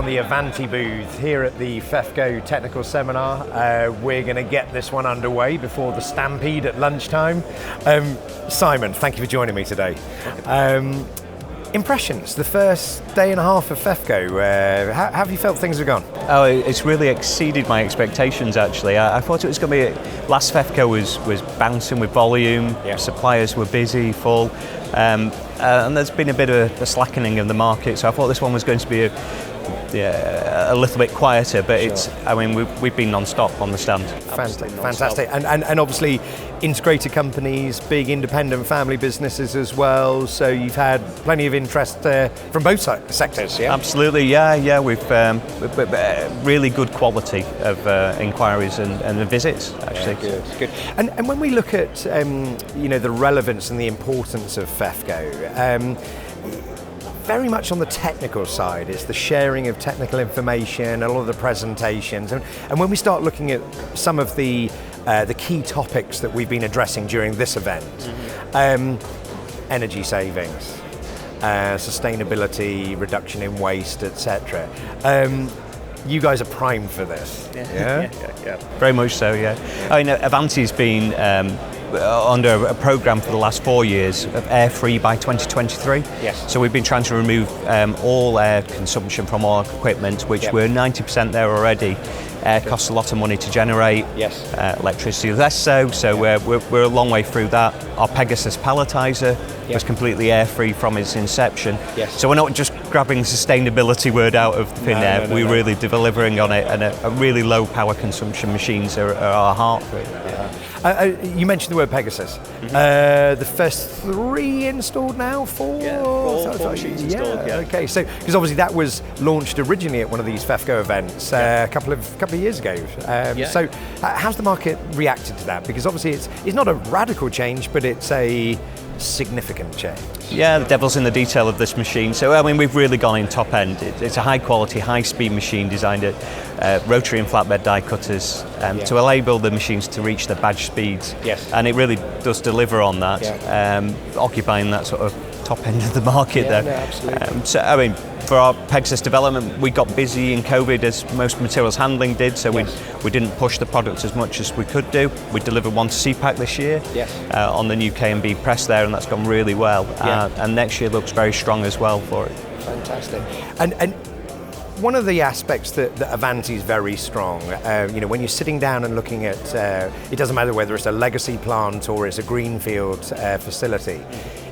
the Avanti booth here at the FEFCO Technical Seminar. We're going to get this one underway before the Stampede at lunchtime. Simon, thank you for joining me today. Impressions, the first day and a half of FEFCO, how have you felt things have gone? Oh, it's really exceeded my expectations actually. I thought it was going to be, last FEFCO was bouncing with volume, suppliers were busy, full, and there's been a bit of a slackening of the market, so I thought this one was going to be a little bit quieter, but we've been non-stop on the stand. Fantastic. And obviously integrated companies, big independent family businesses as well, so you've had plenty of interest from both sectors, yeah? Absolutely, yeah. We've really good quality of inquiries and visits, actually. Yeah, good. And when we look at the relevance and the importance of FEFCO, very much on the technical side, it's the sharing of technical information, a lot of the presentations, and when we start looking at some of the key topics that we've been addressing during this event, energy savings, sustainability, reduction in waste, etc. You guys are primed for this. Yeah. Very much so, yeah. I mean, Avanti's been under a programme for the last 4 years of air-free by 2023. Yes. So we've been trying to remove all air consumption from our equipment, which we're 90% there already. Air costs a lot of money to generate. Yes. Electricity less so. So we're a long way through that. Our Pegasus palletizer was completely air-free from its inception. Yes. So we're not just grabbing the sustainability word out of thin air. We're really delivering on it, and a really low power consumption machines are our heart. You mentioned the word Pegasus. The first 3 installed now? 4? Yeah, 4 machines installed. Yeah. Okay. So because obviously that was launched originally at one of these FEFCO events a couple of years ago. So how's the market reacted to that? Because obviously it's not a radical change, but it's a significant change. Yeah, the devil's in the detail of this machine. So I mean, we've really gone in top end. It's a high quality, high speed machine designed at rotary and flatbed die cutters to enable the machines to reach their badge speeds. Yes. And it really does deliver on that, occupying that sort of top end of the market there. No, absolutely. So I mean, for our Pegasus development, we got busy in COVID as most materials handling did, so we didn't push the product as much as we could do. We delivered one to CPAC this year on the new K&B press there, and that's gone really well. And next year looks very strong as well for it. Fantastic. And one of the aspects that Avanti is very strong, when you're sitting down and looking at, it doesn't matter whether it's a legacy plant or it's a greenfield facility,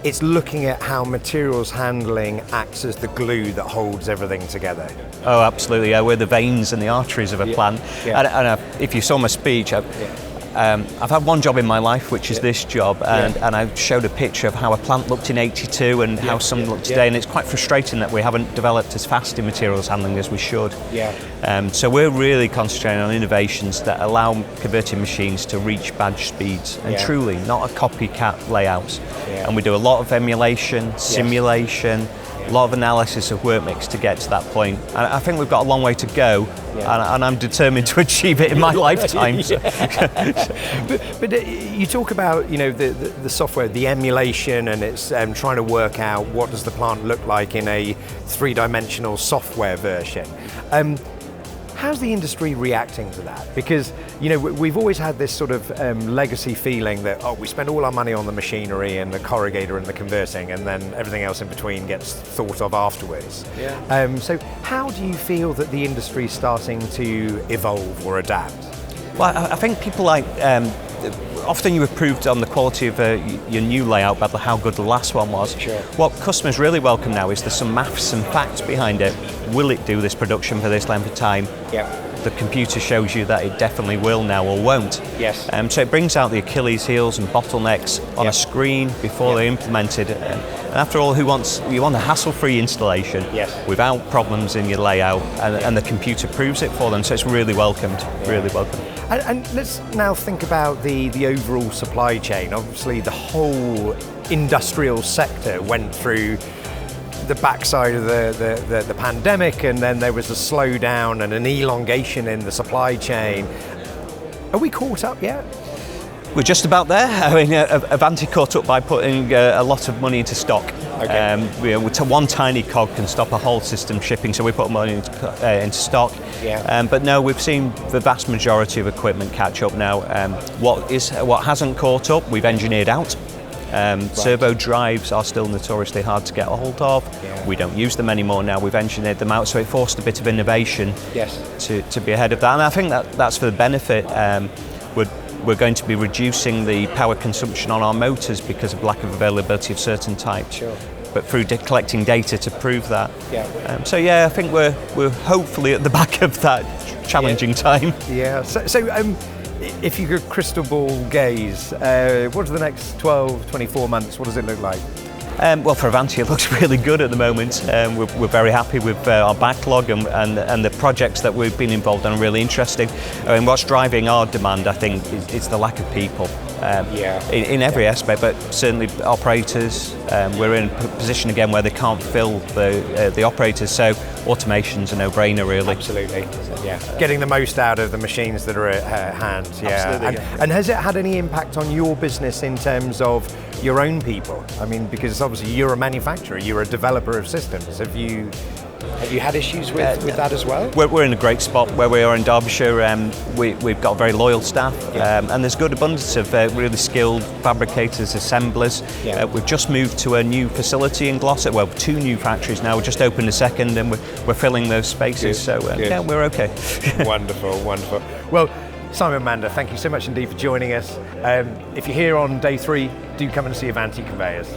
it's looking at how materials handling acts as the glue that holds everything together. Oh, absolutely. Yeah, we're the veins and the arteries of a plant. And if you saw my speech, I've had one job in my life, which is this job, and I showed a picture of how a plant looked in '82 and how some look today, and it's quite frustrating that we haven't developed as fast in materials handling as we should. So we're really concentrating on innovations that allow converting machines to reach badge speeds, and truly not a copycat layout. And we do a lot of emulation, simulation, a lot of analysis of work mix to get to that point. And I think we've got a long way to go, and I'm determined to achieve it in my lifetime. But you talk about the software, the emulation, and it's trying to work out what does the plant look like in a 3-dimensional software version. How's the industry reacting to that? Because we've always had this sort of legacy feeling that we spend all our money on the machinery and the corrugator and the converting, and then everything else in between gets thought of afterwards. So how do you feel that the industry is starting to evolve or adapt? Well, I think people often you improved on the quality of your new layout by how good the last one was. What customers really welcome now is there's some maths and facts behind it. Will it do this production for this length of time? The computer shows you that it definitely will now or won't. So it brings out the Achilles heels and bottlenecks on a screen before they're implemented. And after all, you want a hassle-free installation without problems in your layout, and the computer proves it for them. So it's really welcomed, really welcomed. And let's now think about the overall supply chain. Obviously, the whole industrial sector went through the backside of the pandemic, and then there was a slowdown and an elongation in the supply chain. Are we caught up yet? We're just about there. I mean, Avanti caught up by putting a lot of money into stock. Okay. One tiny cog can stop a whole system shipping, so we put money into stock. Yeah. But no, we've seen the vast majority of equipment catch up now. What hasn't caught up, we've engineered out. Servo drives are still notoriously hard to get a hold of. Yeah. We don't use them anymore now. We've engineered them out, so it forced a bit of innovation. Yes. To be ahead of that. And I think that's for the benefit. We're going to be reducing the power consumption on our motors because of lack of availability of certain types. Sure. But through collecting data to prove that. Yeah. So I think we're hopefully at the back of that challenging time. Yeah. So if you could crystal ball gaze, what do the next 12, 24 months, what does it look like? Well, for Avanti, it looks really good at the moment. We're very happy with our backlog and the projects that we've been involved in are really interesting. I mean, what's driving our demand, I think, is the lack of people. In every aspect, but certainly operators. We're in a position again where they can't fill the operators, so automation's a no-brainer, really. Absolutely. Yeah. Getting the most out of the machines that are at hand. Yeah. Absolutely. And has it had any impact on your business in terms of your own people? I mean, because obviously you're a manufacturer, you're a developer of systems. Have you had issues with that as well? We're in a great spot where we are in Derbyshire. We've got very loyal staff, and there's good abundance of really skilled fabricators, assemblers. Yeah. We've just moved to a new facility in Gloucester. Well, 2 new factories now. We've just opened a second, and we're filling those spaces. Good. So yeah, we're okay. Wonderful. Well, Simon Mander, thank you so much indeed for joining us. If you're here on day 3, do come and see Avanti Conveyors.